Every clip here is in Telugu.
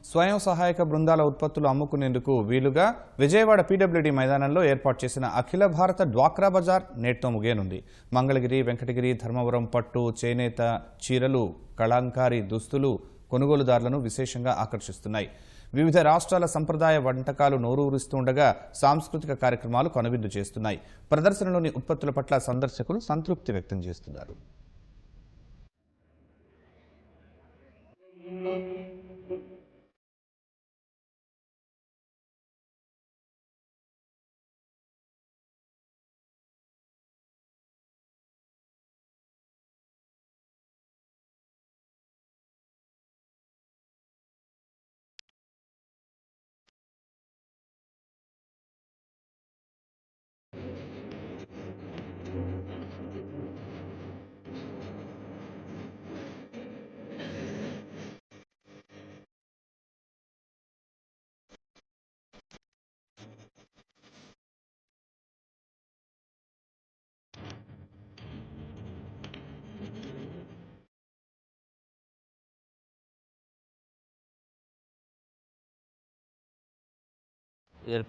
స్వయం సహాయక బృందాల ఉత్పత్తులు అమ్ముకునేందుకు వీలుగా విజయవాడ పీడబ్ల్యూడీ మైదానంలో ఏర్పాటు చేసిన అఖిల భారత డ్వాక్రా బజార్ నేటితో ముగియనుంది. మంగళగిరి, వెంకటగిరి, ధర్మవరం పట్టు, చేనేత, చీరలు, కళంకారీ దుస్తులు కొనుగోలుదారులను విశేషంగా ఆకర్షిస్తున్నాయి. వివిధ రాష్ట్రాల సంప్రదాయ వంటకాలు నోరూరిస్తుండగా సాంస్కృతిక కార్యక్రమాలు కనువిందు చేస్తున్నాయి. ప్రదర్శనలోని ఉత్పత్తుల పట్ల సందర్శకులు సంతృప్తి వ్యక్తం చేస్తున్నారు.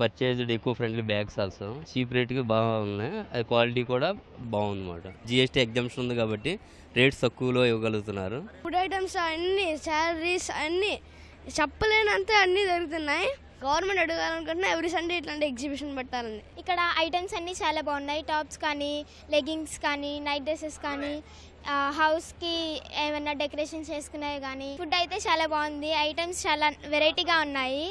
Purchased eco friendly bags also cheap రేట్కి బాగున్నాయి. అది క్వాలిటీ కూడా బాగుందన్నమాట. జిఎస్టీ ఎగ్జామ్షన్ ఉంది కాబట్టి రేట్స్ తక్కువలో ఇవ్వగలుగుతున్నారు. ఫుడ్ ఐటమ్స్ అన్ని, శాలరీస్ అన్ని చెప్పలేనంత అన్ని దొరుకుతున్నాయి. గవర్నమెంట్ అడగాలనుకుంటున్నా ఎవ్రీ సండే ఇట్లాంటి ఎగ్జిబిషన్ పెట్టాలని. ఇక్కడ ఐటమ్స్ అన్నీ చాలా బాగున్నాయి. టాప్స్ కానీ, లెగ్గింగ్స్ కానీ, నైట్ డ్రెస్సెస్ కానీ, హౌస్కి ఏమైనా డెకరేషన్ చేసుకునేవి కానీ. ఫుడ్ అయితే చాలా బాగుంది. ఐటమ్స్ చాలా వెరైటీగా ఉన్నాయి.